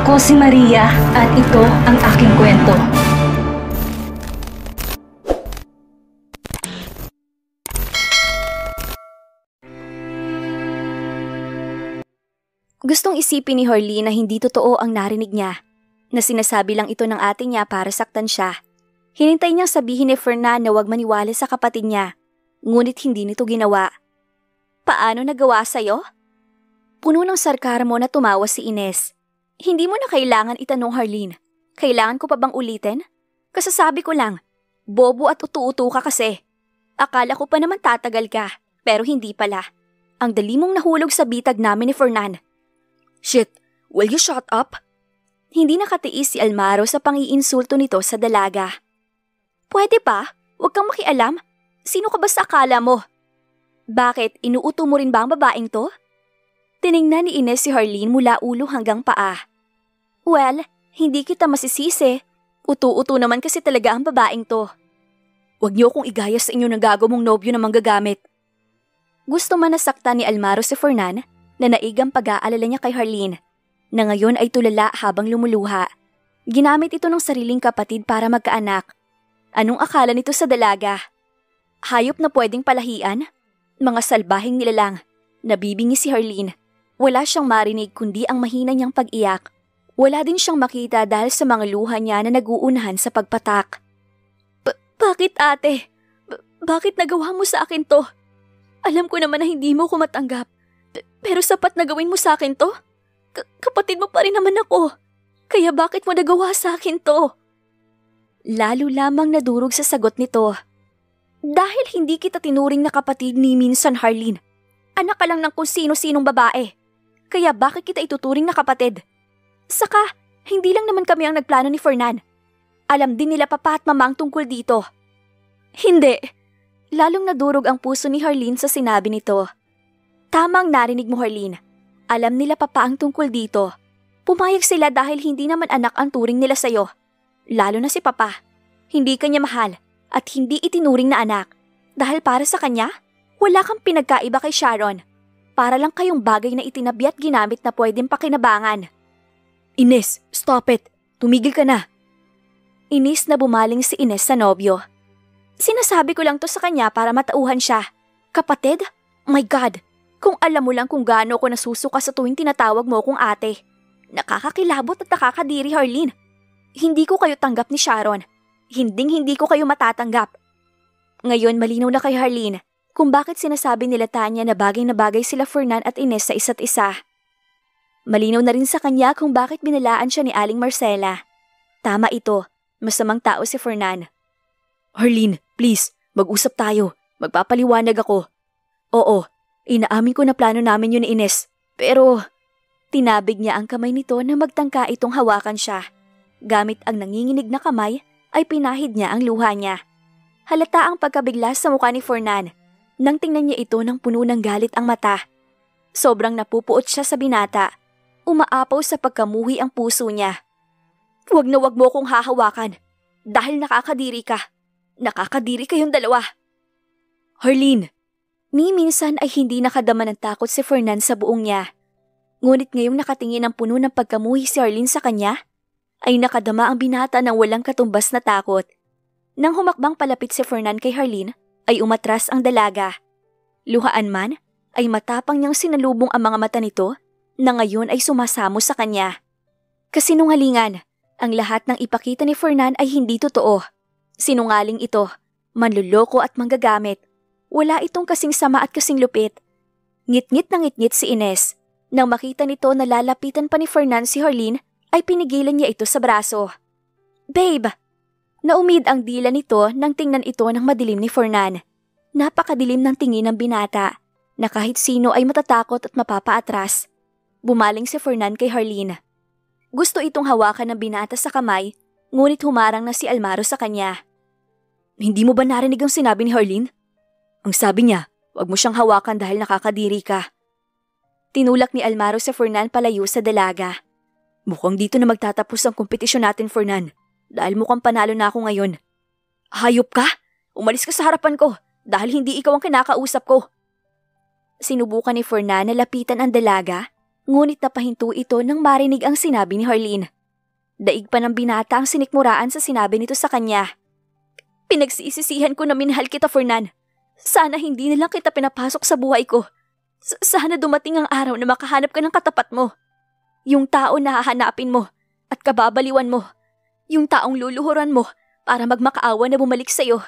Ako si Maria at ito ang aking kwento. Gustong isipin ni Harleen na hindi totoo ang narinig niya, na sinasabi lang ito ng ate niya para saktan siya. Hinintay niyang sabihin ni Fernan na huwag maniwala sa kapatid niya, ngunit hindi nito ginawa. Paano nagawa sa'yo? Puno ng sarkasmo na tumawa si Ines. Hindi mo na kailangan itanong, Harleen. Kailangan ko pa bang ulitin? Kasasabi ko lang, bobo at utu-utu ka kasi. Akala ko pa naman tatagal ka, pero hindi pala. Ang dali mong nahulog sa bitag namin ni Fernan. Shit, will you shut up? Hindi nakatiis si Almaro sa pang-iinsulto nito sa dalaga. Pwede pa? Huwag kang makialam. Sino ka ba sa akala mo? Bakit, inuuto mo rin ba ang babaeng to? Tiningnan ni Ines si Harleen mula ulo hanggang paa. Well, hindi kita masisisi. Utu-uto naman kasi talaga ang babaeng to. Huwag niyo akong igaya sa inyo ng gago mong nobyo na manggagamit. Gusto man nasaktan ni Almaro si Fernan na naigang pag-aalala niya kay Harleen, na ngayon ay tulala habang lumuluha. Ginamit ito ng sariling kapatid para magkaanak. Anong akala nito sa dalaga? Hayop na pwedeng palahian? Mga salbahing nilalang. Nabibingi si Harleen. Wala siyang marinig kundi ang mahina niyang pag-iyak. Wala din siyang makita dahil sa mga luha niya na nag-uunahan sa pagpatak. Bakit ate? Bakit nagawa mo sa akin to? Alam ko naman na hindi mo ko matanggap. Pero sapat na gawin mo sa akin to? Kapatid mo pa rin naman ako. Kaya bakit mo nagawa sa akin to? Lalo lamang nadurog sa sagot nito. Dahil hindi kita tinuring na kapatid ni minsan, Harleen. Anak ka lang ng kung sino-sinong babae. Kaya bakit kita ituturing na kapatid? Saka, hindi lang naman kami ang nagplano ni Fernan. Alam din nila papa at mama ang tungkol dito. Hindi. Lalong nadurog ang puso ni Harleen sa sinabi nito. Tamang narinig mo, Harleen. Alam nila papa ang tungkol dito. Pumayag sila dahil hindi naman anak ang turing nila sa'yo. Lalo na si papa. Hindi kanya mahal at hindi itinuring na anak. Dahil para sa kanya, wala kang pinagkaiba kay Sharon. Para lang kayong bagay na itinabi at ginamit na pwedeng pakinabangan. Ines, stop it. Tumigil ka na. Inis na bumaling si Ines sa nobyo. Sinasabi ko lang to sa kanya para matauhan siya. Kapatid? My God! Kung alam mo lang kung gaano ko nasusuka sa tuwing tinatawag mo kong ate. Nakakakilabot at nakakadiri, Harleen. Hindi ko kayo tanggap ni Sharon. Hindi ko kayo matatanggap. Ngayon malinaw na kay Harleen kung bakit sinasabi nila Tanya na bagay sila Fernan at Ines sa isa't isa. Malinaw na rin sa kanya kung bakit binalaan siya ni Aling Marcela. Tama ito, masamang tao si Fernan. Harleen, please, mag-usap tayo. Magpapaliwanag ako. Oo, inaamin ko na plano namin yun ni Ines. Pero, tinabig niya ang kamay nito na magtangka itong hawakan siya. Gamit ang nanginginig na kamay, ay pinahid niya ang luha niya. Halata ang pagkabigla sa mukha ni Fernan. Nang tingnan niya ito ng puno ng galit ang mata. Sobrang napupuot siya sa binata. Umaapaw sa pagkamuhi ang puso niya. Huwag na huwag mo kong hahawakan. Dahil nakakadiri ka. Nakakadiri kayong dalawa. Harleen! Ni minsan ay hindi nakadama ng takot si Fernan sa buong niya. Ngunit ngayong nakatingin ang puno ng pagkamuhi si Harleen sa kanya, ay nakadama ang binata ng walang katumbas na takot. Nang humakbang palapit si Fernan kay Harleen, ay umatras ang dalaga. Luhaan man, ay matapang niyang sinalubong ang mga mata nito na ngayon ay sumasamo sa kanya. Kasinungalingan, ang lahat ng ipakita ni Fernan ay hindi totoo. Sinungaling ito, manluloko at manggagamit. Wala itong kasing sama at kasing lupit. Ngit-ngit na ngit-ngit si Ines. Nang makita nito na lalapitan pa ni Fernan si Harleen, ay pinigilan niya ito sa braso. Babe! Naumid ang dila nito nang tingnan ito ng madilim ni Fernan. Napakadilim ng tingin ng binata, na kahit sino ay matatakot at mapapaatras. Bumaling si Fernan kay Harleen. Gusto itong hawakan ng binata sa kamay, ngunit humarang na si Almaro sa kanya. Hindi mo ba narinig ang sinabi ni Harleen? Ang sabi niya, huwag mo siyang hawakan dahil nakakadiri ka. Tinulak ni Almaro si Fernan palayo sa dalaga. Mukhang dito na magtatapos ang kompetisyon natin, Fernan. Dahil mukhang panalo na ako ngayon. Hayop ka? Umalis ka sa harapan ko dahil hindi ikaw ang kinakausap ko. Sinubukan ni Fernan na lapitan ang dalaga, Ngunit napahinto ito nang marinig ang sinabi ni Harleen. Daig pa ng binata ang sinikmuraan sa sinabi nito sa kanya. Pinagsisisihan ko na minahal kita, Fernan. Sana hindi na lang kita pinapasok sa buhay ko. Sana dumating ang araw na makahanap ka ng katapat mo. Yung tao na hahanapin mo at kababaliwan mo. Yung taong luluhuran mo para magmakaawa na bumalik sa'yo.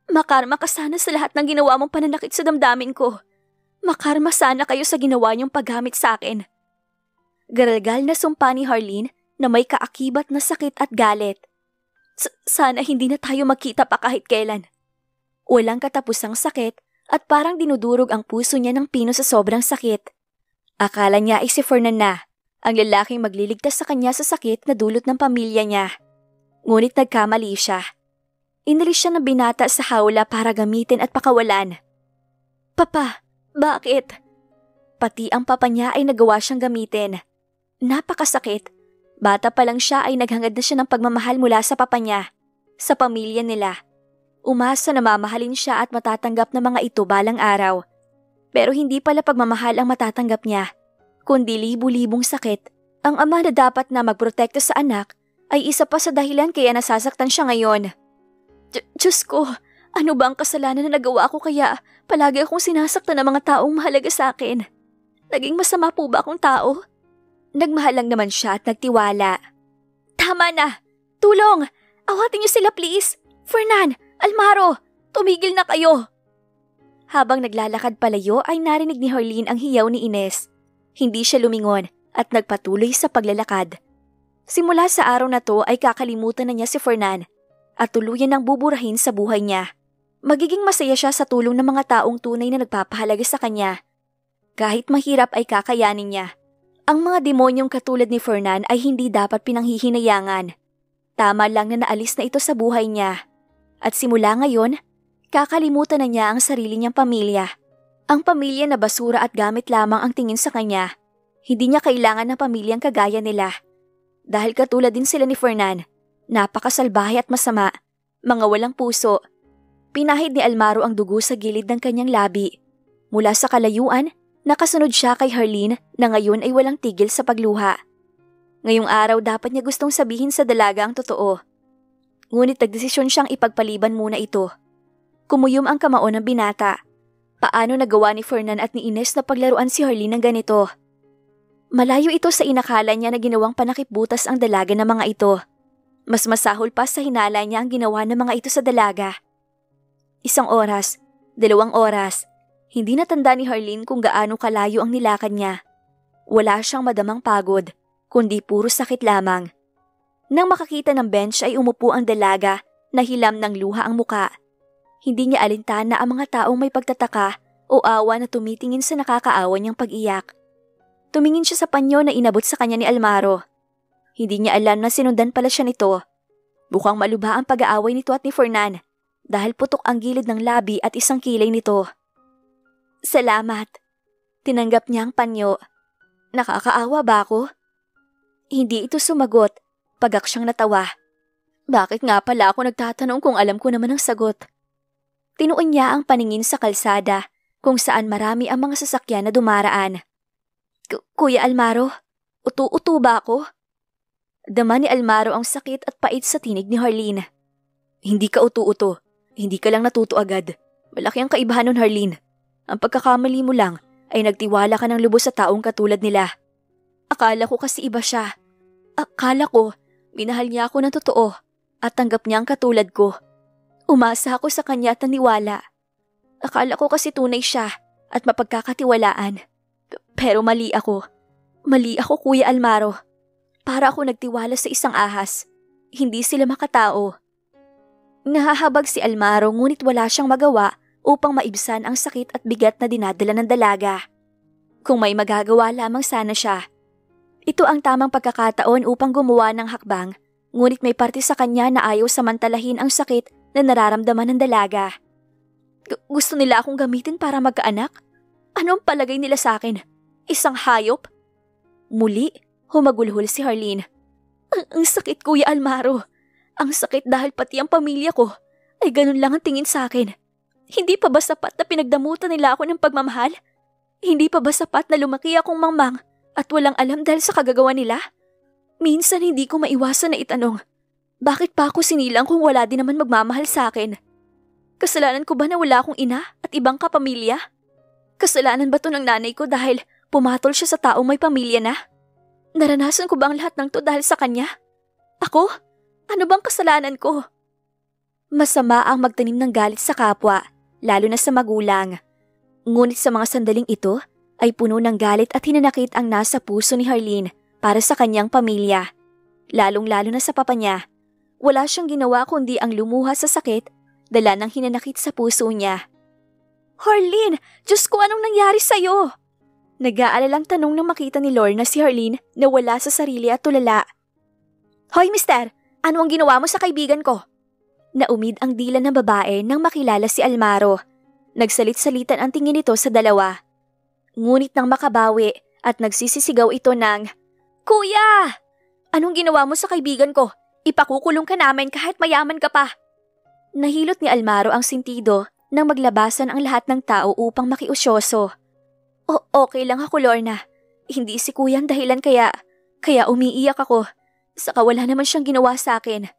Makarma ka sana sa lahat ng ginawa mong pananakit sa damdamin ko. Makarma sana kayo sa ginawa niyong paggamit sa akin. Garalgal na sumpa ni Harleen na may kaakibat na sakit at galit. Sana hindi na tayo magkita pa kahit kailan. Walang katapusang sakit at parang dinudurog ang puso niya ng pino sa sobrang sakit. Akala niya ay si Fernan na, ang lalaking magliligtas sa kanya sa sakit na dulot ng pamilya niya. Ngunit nagkamali siya. Inalis siya ng binata sa hawla para gamitin at pakawalan. Papa, bakit? Pati ang papa niya ay nagawa siyang gamitin. Napakasakit. Bata pa lang siya ay naghangad na siya ng pagmamahal mula sa papa niya, sa pamilya nila. Umasa na mamahalin siya at matatanggap ng mga ito balang araw. Pero hindi pala pagmamahal ang matatanggap niya, kundi libu-libong sakit. Ang ama na dapat na magprotekta sa anak ay isa pa sa dahilan kaya nasasaktan siya ngayon. Diyos ko, ano ba ang kasalanan na nagawa ko kaya palagi akong sinasaktan ng mga taong mahalaga sa akin? Naging masama po ba akong tao? Nagmahal lang naman siya at nagtiwala. Tama na! Tulong! Awatin niyo sila please! Fernan! Almaro! Tumigil na kayo! Habang naglalakad palayo ay narinig ni Harleen ang hiyaw ni Ines. Hindi siya lumingon at nagpatuloy sa paglalakad. Simula sa araw na to ay kakalimutan na niya si Fernan at tuluyan ng buburahin sa buhay niya. Magiging masaya siya sa tulong ng mga taong tunay na nagpapahalaga sa kanya. Kahit mahirap ay kakayanin niya. Ang mga demonyong katulad ni Fernan ay hindi dapat pinanghihinayangan. Tama lang na naalis na ito sa buhay niya. At simula ngayon, kakalimutan na niya ang sarili niyang pamilya. Ang pamilya na basura at gamit lamang ang tingin sa kanya. Hindi niya kailangan ng pamilyang kagaya nila. Dahil katulad din sila ni Fernan, napakasalbahe at masama, mga walang puso. Pinahid ni Almaro ang dugo sa gilid ng kanyang labi. Mula sa kalayuan, nakasunod siya kay Harleen na ngayon ay walang tigil sa pagluha. Ngayong araw dapat niya gustong sabihin sa dalaga ang totoo. Ngunit nagdesisyon siyang ipagpaliban muna ito. Kumuyom ang kamao ng binata. Paano nagawa ni Fernan at ni Ines na paglaruan si Harleen ng ganito? Malayo ito sa inakala niya na ginawang panakipbutas ang dalaga ng mga ito. Mas masahol pa sa hinala niya ang ginawa ng mga ito sa dalaga. 1 oras, 2 oras. Hindi natanda ni Harleen kung gaano kalayo ang nilakad niya. Wala siyang madamang pagod, kundi puro sakit lamang. Nang makakita ng bench ay umupo ang dalaga na hilam ng luha ang muka. Hindi niya alintana ang mga taong may pagtataka o awa na tumitingin sa nakakaawa niyang pag-iyak. Tumingin siya sa panyo na inabot sa kanya ni Almaro. Hindi niya alam na sinundan pala siya nito. Mukhang malubha ang pag-aaway nito at ni Fernan dahil putok ang gilid ng labi at isang kilay nito. Salamat. Tinanggap niya ang panyo. Nakakaawa ba ako? Hindi ito sumagot. Pagak siyang natawa. Bakit nga pala ako nagtatanong kung alam ko naman ang sagot? Tinuon niya ang paningin sa kalsada kung saan marami ang mga sasakyan na dumaraan. Kuya Almaro, utu-utu ba ako? Dama ni Almaro ang sakit at pait sa tinig ni Harleen. Hindi ka utu-utu. Hindi ka lang natuto agad. Malaki ang kaibahan nun, Harleen. Ang pagkakamali mo lang ay nagtiwala ka ng lubos sa taong katulad nila. Akala ko kasi iba siya. Akala ko, minahal niya ako ng totoo at tanggap niya ang katulad ko. Umasa ako sa kanya at naniwala. Akala ko kasi tunay siya at mapagkakatiwalaan. Pero mali ako. Mali ako, Kuya Almaro. Para ako nagtiwala sa isang ahas. Hindi sila makatao. Nahahabag si Almaro ngunit wala siyang magawa upang maibsan ang sakit at bigat na dinadala ng dalaga. Kung may magagawa lamang sana siya. Ito ang tamang pagkakataon upang gumawa ng hakbang, ngunit may parte sa kanya na ayaw samantalahin ang sakit na nararamdaman ng dalaga. Gusto nila akong gamitin para magkaanak? Ano ang palagay nila sa akin? Isang hayop? Muli, humagulhol si Harleen. Ang sakit, Kuya Almaro. Ang sakit dahil pati ang pamilya ko ay ganun lang ang tingin sa akin. Hindi pa ba sapat na pinagdamutan nila ako ng pagmamahal? Hindi pa ba sapat na lumaki akong mangmang at walang alam dahil sa kagagawa nila? Minsan hindi ko maiwasan na itanong, bakit pa ako sinilang kung wala din naman magmamahal sa akin? Kasalanan ko ba na wala akong ina at ibang kapamilya? Kasalanan ba to ng nanay ko dahil pumatol siya sa taong may pamilya na? Naranasan ko ba ang lahat ng to dahil sa kanya? Ako? Ano bang kasalanan ko? Masama ang magtanim ng galit sa kapwa, lalo na sa magulang. Ngunit sa mga sandaling ito ay puno ng galit at hinanakit ang nasa puso ni Harleen para sa kanyang pamilya. Lalong-lalo na sa papa niya. Wala siyang ginawa kundi ang lumuha sa sakit, dala ng hinanakit sa puso niya. Harleen! Diyos ko, anong nangyari sa'yo? Nag-aalalang tanong nang makita ni Lorna si Harleen na wala sa sarili at tulala. Hoy, mister! Ano ang ginawa mo sa kaibigan ko? Naumid ang dila ng babae nang makilala si Almaro. Nagsalit-salitan ang tingin nito sa dalawa. Ngunit nang makabawi at nagsisisigaw ito ng, Kuya! Anong ginawa mo sa kaibigan ko? Ipakukulong ka namin kahit mayaman ka pa. Nahilot ni Almaro ang sintido nang maglabasan ang lahat ng tao upang makiusyoso. Okay lang ako, Lorna. Hindi si Kuya ang dahilan kaya umiiyak ako. Saka wala naman siyang ginawa sa akin.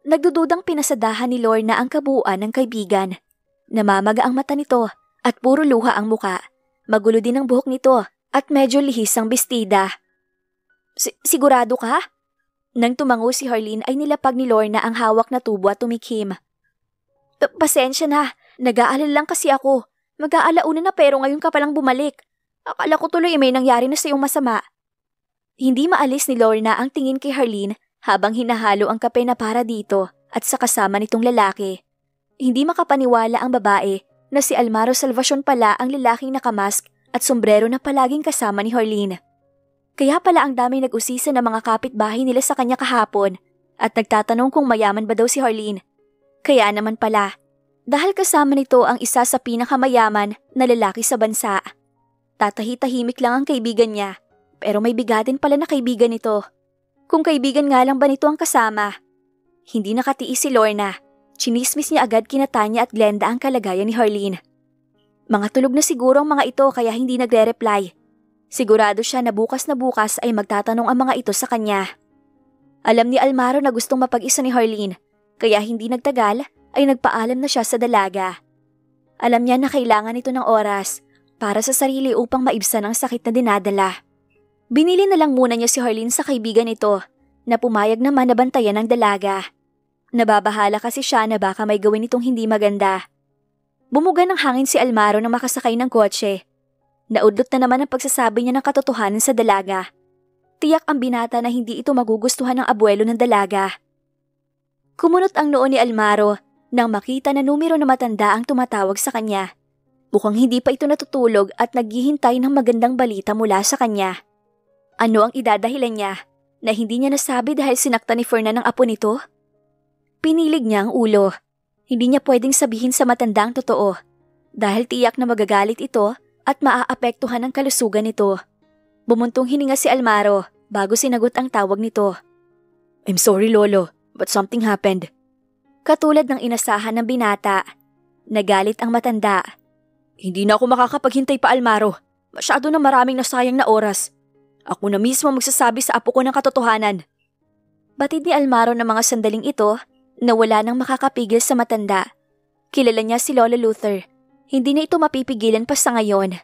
Nagdududang pinasadahan ni Lorna ang kabuuan ng kaibigan. Namamaga ang mata nito at puro luha ang muka. Magulo din ang buhok nito at medyo lihis ang bestida. Sigurado ka? Nang tumango si Harleen ay nilapag ni Lorna ang hawak na tubo at tumikhim. Pasensya na, nag-aalala lang kasi ako. Mag-aalauna na pero ngayon ka palang bumalik. Akala ko tuloy may nangyari na sa iyong masama. Hindi maalis ni Lorna ang tingin kay Harleen habang hinahalo ang kape na para dito at sa kasama nitong lalaki. Hindi makapaniwala ang babae na si Almaro Salvacion pala ang lalaking nakamask at sombrero na palaging kasama ni Harleen. Kaya pala ang dami nag-usisa ng mga kapitbahay nila sa kanya kahapon at nagtatanong kung mayaman ba daw si Harleen. Kaya naman pala, dahil kasama nito ang isa sa pinakamayaman na lalaki sa bansa. Tatahi-tahimik lang ang kaibigan niya, pero may bigatin pala na kaibigan nito. Kung kaibigan nga lang ba nito ang kasama? Hindi nakatiis si Lorna. Chinismis niya agad kina Tanya at Glenda ang kalagayan ni Harleen. Mga tulog na siguro ang mga ito kaya hindi nagre-reply. Sigurado siya na bukas ay magtatanong ang mga ito sa kanya. Alam ni Almaro na gustong mapag-isa ni Harleen, kaya hindi nagtagal ay nagpaalam na siya sa dalaga. Alam niya na kailangan ito ng oras para sa sarili upang maibsan ang sakit na dinadala. Binili na lang muna niya si Harleen sa kaibigan nito na pumayag naman na bantayan ng dalaga. Nababahala kasi siya na baka may gawin itong hindi maganda. Bumuga ng hangin si Almaro nang makasakay ng kotse. Naudlot na naman ang pagsasabi niya ng katotohanan sa dalaga. Tiyak ang binata na hindi ito magugustuhan ng abuelo ng dalaga. Kumunot ang noo ni Almaro nang makita na numero na matanda ang tumatawag sa kanya. Mukhang hindi pa ito natutulog at naghihintay ng magandang balita mula sa kanya. Ano ang idadahilan niya na hindi niya nasabi dahil sinaktan ni Fernan ng apo nito? Pinilig niya ang ulo. Hindi niya pwedeng sabihin sa matanda ang totoo dahil tiyak na magagalit ito at maaapektuhan ang kalusugan nito. Bumuntong hininga si Almaro bago sinagot ang tawag nito. I'm sorry, Lolo, but something happened. Katulad ng inasahan ng binata. Nagalit ang matanda. Hindi na ako makakapaghintay pa, Almaro. Masyado na maraming nasayang na oras. Ako na mismo magsasabi sa apo ko ng katotohanan. Batid ni Almaro ng mga sandaling ito na wala nang makakapigil sa matanda. Kilala niya si Lola Luther. Hindi na ito mapipigilan pa sa ngayon.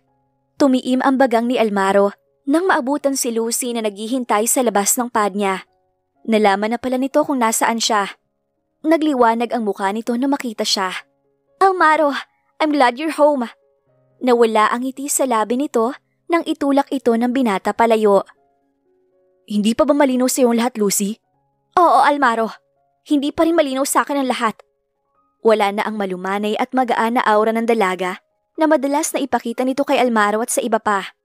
Tumiim ang bagang ni Almaro nang maabutan si Lucy na naghihintay sa labas ng pad niya. Nalaman na pala nito kung nasaan siya. Nagliwanag ang mukha nito na makita siya. Almaro, I'm glad you're home. Nawala ang ngiti sa labi nito nang itulak ito ng binata palayo. Hindi pa ba malinaw sa iyong lahat, Lucy? Oo, Almaro. Hindi pa rin malinaw sa akin ang lahat. Wala na ang malumanay at magaan na aura ng dalaga na madalas na ipakita nito kay Almaro at sa iba pa.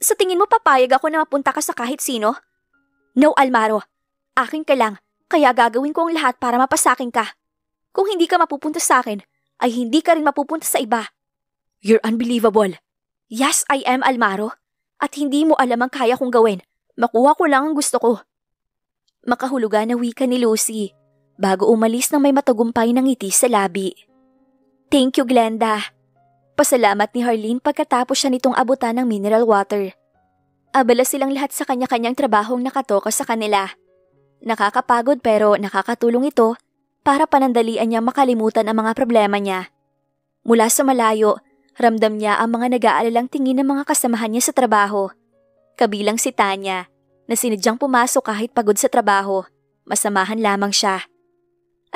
Sa tingin mo papayag ako na mapunta ka sa kahit sino? No, Almaro. Akin ka lang, kaya gagawin ko ang lahat para mapasakin ka. Kung hindi ka mapupunta sa akin, ay hindi ka rin mapupunta sa iba. You're unbelievable. Yes, I am, Almaro. At hindi mo alam ang kaya kong gawin. Makuha ko lang ang gusto ko. Makahulugan na wika ni Lucy bago umalis nang may matagumpay ng ngiti sa labi. Thank you, Glenda. Pasalamat ni Harleen pagkatapos siya nitong abutan ng mineral water. Abala silang lahat sa kanya-kanyang trabahong nakatoka sa kanila. Nakakapagod pero nakakatulong ito para panandalian niya makalimutan ang mga problema niya. Mula sa malayo, ramdam niya ang mga nag-aalalang tingin ng mga kasamahan niya sa trabaho. Kabilang si Tanya, na sinadyang pumasok kahit pagod sa trabaho. Masamahan lamang siya.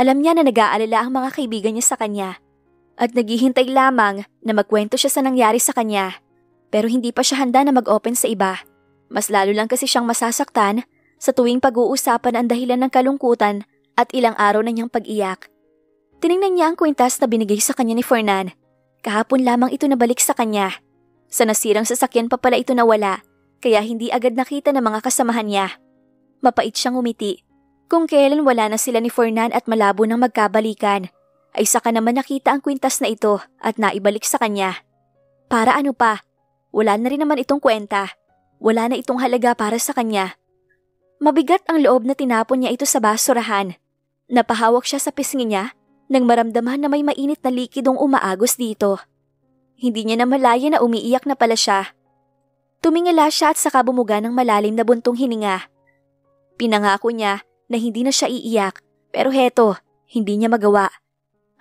Alam niya na nag-aalala ang mga kaibigan niya sa kanya at naghihintay lamang na magkwento siya sa nangyari sa kanya. Pero hindi pa siya handa na mag-open sa iba. Mas lalo lang kasi siyang masasaktan sa tuwing pag-uusapan ang dahilan ng kalungkutan at ilang araw na niyang pag-iyak. Tiningnan niya ang kwintas na binigay sa kanya ni Fernan. Kahapon lamang ito nabalik sa kanya. Sa nasirang sasakyan pa pala ito nawala, kaya hindi agad nakita ng mga kasamahan niya. Mapait siyang umiti. Kung kailan wala na sila ni Fernan at malabo nang magkabalikan, ay saka naman nakita ang kwintas na ito at naibalik sa kanya. Para ano pa? Wala na rin naman itong kwenta. Wala na itong halaga para sa kanya. Mabigat ang loob na tinapon niya ito sa basurahan. Napahawak siya sa pisngi niya nang maramdaman na may mainit na likidong umaagos dito. Hindi niya na malaya na umiiyak na pala siya. Tumingala siya at saka bumuga ng malalim na buntong hininga. Pinangako niya na hindi na siya iiyak, pero heto, hindi niya magawa.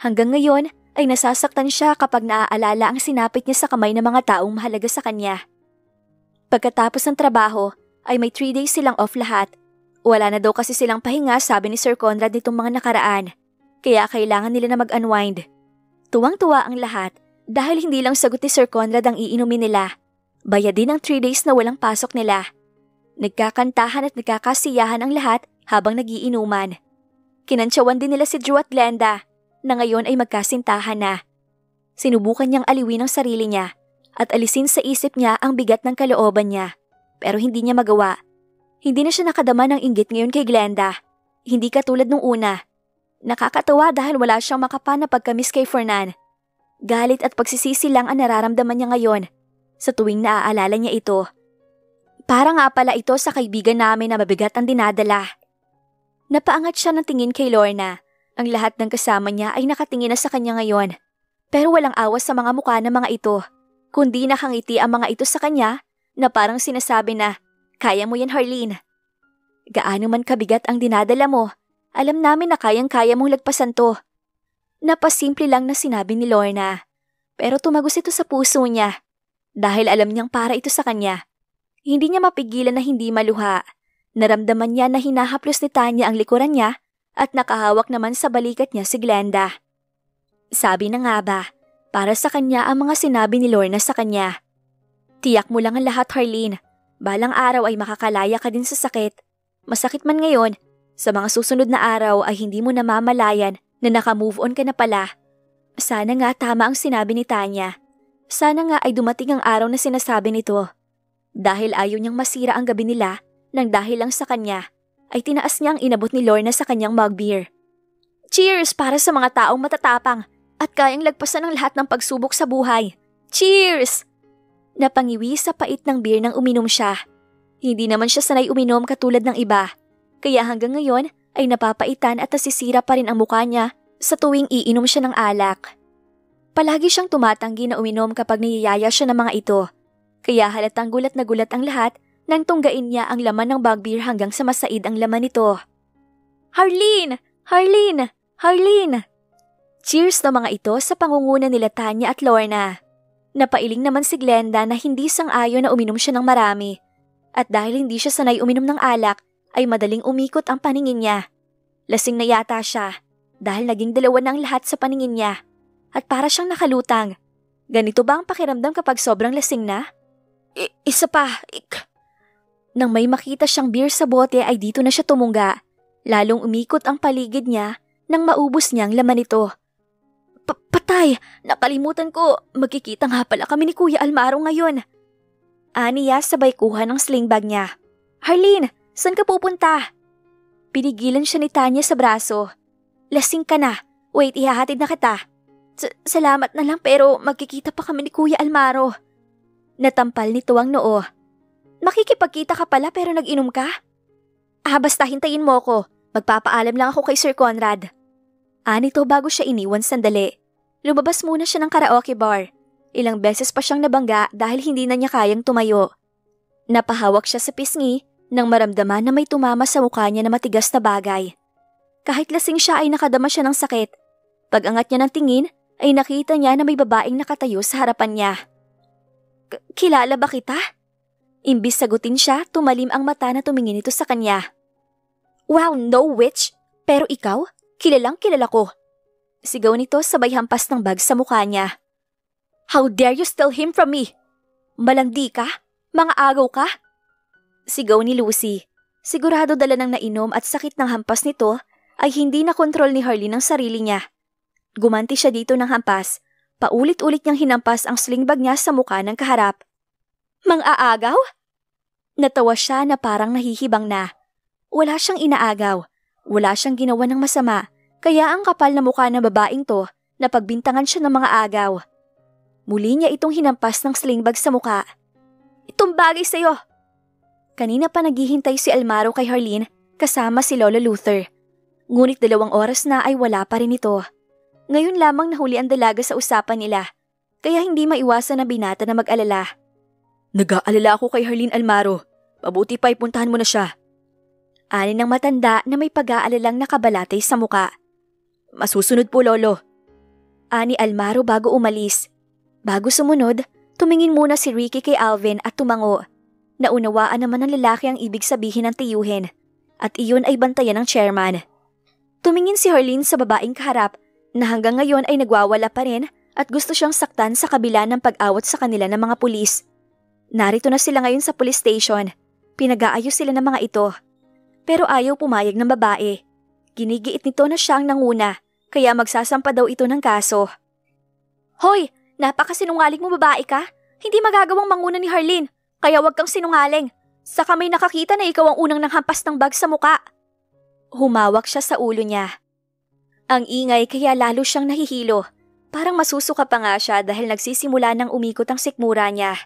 Hanggang ngayon ay nasasaktan siya kapag naaalala ang sinapit niya sa kamay ng mga taong mahalaga sa kanya. Pagkatapos ng trabaho ay may 3 days silang off lahat. Wala na daw kasi silang pahinga, sabi ni Sir Conrad nitong mga nakaraan, kaya kailangan nila na mag-unwind. Tuwang-tuwa ang lahat dahil hindi lang sagot ni Sir Conrad ang iinumin nila. Bayad din ang 3 days na walang pasok nila. Nagkakantahan at nagkakasiyahan ang lahat habang nagiinuman. Kinantsawan din nila si Drew at Glenda na ngayon ay magkasintahan na. Sinubukan niyang aliwin ang sarili niya at alisin sa isip niya ang bigat ng kalooban niya, pero hindi niya magawa. Hindi na siya nakadama ng inggit ngayon kay Glenda. Hindi katulad nung una. Nakakatawa dahil wala siyang makapa na pagkamis kay Fernan. Galit at pagsisisi lang ang nararamdaman niya ngayon sa tuwing naaalala niya ito. Para nga pala ito sa kaibigan namin na mabigat ang dinadala. Napaangat siya ng tingin kay Lorna. Ang lahat ng kasama niya ay nakatingin na sa kanya ngayon. Pero walang awas sa mga mukha ng mga ito, kundi nakangiti ang mga ito sa kanya na parang sinasabi na, "Kaya mo yan, Harleen. Gaano man kabigat ang dinadala mo, alam namin na kayang-kaya mong lagpasan to." Napasimple lang na sinabi ni Lorna, pero tumagos ito sa puso niya dahil alam niyang para ito sa kanya. Hindi niya mapigilan na hindi maluha. Naramdaman niya na hinahaplos ni Tanya ang likuran niya at nakahawak naman sa balikat niya si Glenda. Sabi na nga ba, para sa kanya ang mga sinabi ni Lorna sa kanya. Tiyak mo lang ang lahat, Harleen. Balang araw ay makakalaya ka din sa sakit. Masakit man ngayon, sa mga susunod na araw ay hindi mo namamalayan na naka-move on ka na pala. Sana nga tama ang sinabi ni Tanya. Sana nga ay dumating ang araw na sinasabi nito. Dahil ayaw niyang masira ang gabi nila nang dahil lang sa kanya, ay tinaas niya ang inabot ni Lorna sa kanyang mug beer. Cheers para sa mga taong matatapang at kayang lagpasan ang lahat ng pagsubok sa buhay. Cheers! Napangiwi sa pait ng beer nang uminom siya. Hindi naman siya sanay uminom katulad ng iba, kaya hanggang ngayon ay napapaitan at nasisira pa rin ang mukha niya sa tuwing iinom siya ng alak. Palagi siyang tumatanggi na uminom kapag niyayaya siya ng mga ito, kaya halatang gulat na gulat ang lahat nang tunggain niya ang laman ng bag beer hanggang sa masaid ang laman nito. Harleen! Harleen! Harleen! Cheers na mga ito sa pangunguna nila Tanya at Lorna. Napailing naman si Glenda na hindi sang-ayon na uminom siya ng marami. At dahil hindi siya sanay uminom ng alak, ay madaling umikot ang paningin niya. Lasing na yata siya dahil naging dalawa na ang lahat sa paningin niya. At para siyang nakalutang. Ganito ba ang pakiramdam kapag sobrang lasing na? Isa pa, Nang may makita siyang beer sa bote ay dito na siya tumunga. Lalong umikot ang paligid niya nang maubos niya ang laman nito. Patay! Nakalimutan ko, magkikita nga pala kami ni Kuya Almaro ngayon. Aniya sabay kuha ng sling bag niya. Harleen, saan ka pupunta? Pinigilan siya ni Tanya sa braso. Lasing ka na. Wait, ihahatid na kita. Salamat na lang pero magkikita pa kami ni Kuya Almaro. Natampal nito ang noo. Makikipagkita ka pala pero nag-inom ka? Basta hintayin mo ko. Magpapaalam lang ako kay Sir Conrad. Nito bago siya iniwan sandali. Lumabas muna siya ng karaoke bar. Ilang beses pa siyang nabangga dahil hindi na niya kayang tumayo. Napahawak siya sa pisngi nang maramdaman na may tumama sa mukha niya na matigas na bagay. Kahit lasing siya ay nakadama siya ng sakit. Pag-angat niya ng tingin ay nakita niya na may babaeng nakatayo sa harapan niya. Kilala ba kita? Imbis sagutin siya, tumalim ang mata na tumingin ito sa kanya. Wow, no witch! Pero ikaw, kilalang kilala ko. Sigaw nito sabay hampas ng bag sa mukha niya. How dare you steal him from me? Malandi ka? Mga agaw ka? Sigaw ni Lucy. Sigurado dala ng nainom at sakit ng hampas nito ay hindi na kontrol ni Harleen ang sarili niya. Gumanti siya dito ng hampas. Paulit-ulit niyang hinampas ang sling bag niya sa mukha ng kaharap. Mang-aagaw? Natawa siya na parang nahihibang na. Wala siyang inaagaw. Wala siyang ginawa ng masama. Kaya ang kapal na mukha ng babaeng to, napagbintangan siya ng mga agaw. Muli niya itong hinampas ng sling bag sa mukha. Itong bagay sa'yo. Kanina pa naghihintay si Almaro kay Harleen kasama si Lolo Luther. Ngunit 2 oras na ay wala pa rin ito. Ngayon lamang nahuli ang dalaga sa usapan nila, kaya hindi maiwasan na binata na mag-alala. Nag-aalala ako kay Harleen Almaro. Mabuti pa ipuntahan mo na siya. Ani ng matanda na may pag-aalalang nakabalatay sa muka. Masusunod po, Lolo. Ani Almaro bago umalis. Bago sumunod, tumingin muna si Ricky kay Alvin at tumango. Naunawaan naman ng lalaki ang ibig sabihin ng tiyuhin, at iyon ay bantayan ng chairman. Tumingin si Harleen sa babaeng kaharap na hanggang ngayon ay nagwawala pa rin at gusto siyang saktan sa kabila ng pag-awat sa kanila ng mga pulis. Narito na sila ngayon sa police station. Pinag-aayos sila ng mga ito. Pero ayaw pumayag ng babae. Ginigiit nito na siyang nanguna, kaya magsasampa daw ito ng kaso. Hoy! Napakasinungaling mo babae ka? Hindi magagawang manguna ni Harleen, kaya wag kang sinungaling. Saka may nakakita na ikaw ang unang nanghampas ng bag sa muka. Humawak siya sa ulo niya. Ang ingay kaya lalo siyang nahihilo. Parang masusuka pa nga siya dahil nagsisimula ng umikot ang sikmura niya.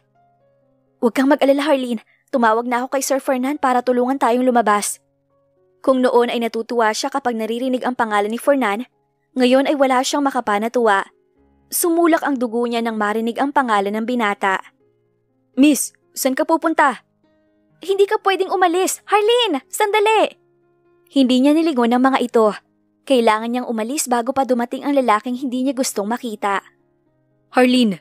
Huwag kang mag-alala, Harleen. Tumawag na ako kay Sir Fernan para tulungan tayong lumabas. Kung noon ay natutuwa siya kapag naririnig ang pangalan ni Fernan, ngayon ay wala siyang makapanatuwa. Sumulak ang dugo niya nang marinig ang pangalan ng binata. Miss, saan ka pupunta? Hindi ka pwedeng umalis. Harleen, sandali! Hindi niya nilingon ang mga ito. Kailangan niyang umalis bago pa dumating ang lalaking hindi niya gustong makita. Harleen!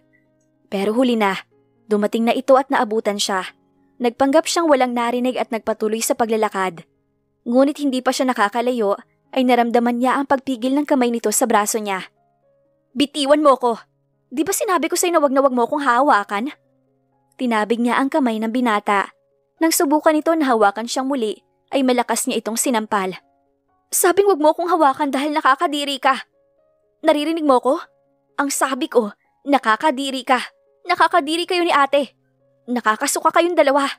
Pero huli na. Dumating na ito at naabutan siya. Nagpanggap siyang walang narinig at nagpatuloy sa paglalakad. Ngunit hindi pa siya nakakalayo, ay naramdaman niya ang pagpigil ng kamay nito sa braso niya. Bitiwan mo ko! Di ba sinabi ko sa'yo na wag mo akong hawakan? Tinabig niya ang kamay ng binata. Nang subukan ito na hawakan siyang muli, ay malakas niya itong sinampal. Sabing wag mo akong hawakan dahil nakakadiri ka. Naririnig mo ko? Ang sabi ko, nakakadiri ka. Nakakadiri kayo ni ate. Nakakasuka kayong dalawa.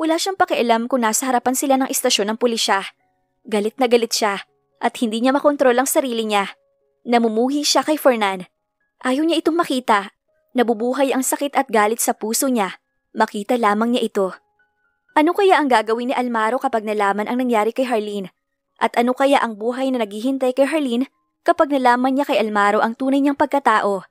Wala siyang pakialam kung nasa harapan sila ng istasyon ng pulisya. Galit na galit siya at hindi niya makontrol ang sarili niya. Namumuhi siya kay Fernan. Ayaw niya itong makita. Nabubuhay ang sakit at galit sa puso niya. Makita lamang niya ito. Ano kaya ang gagawin ni Almaro kapag nalaman ang nangyari kay Harleen? At ano kaya ang buhay na naghihintay kay Harleen kapag nalaman niya kay Almaro ang tunay niyang pagkatao?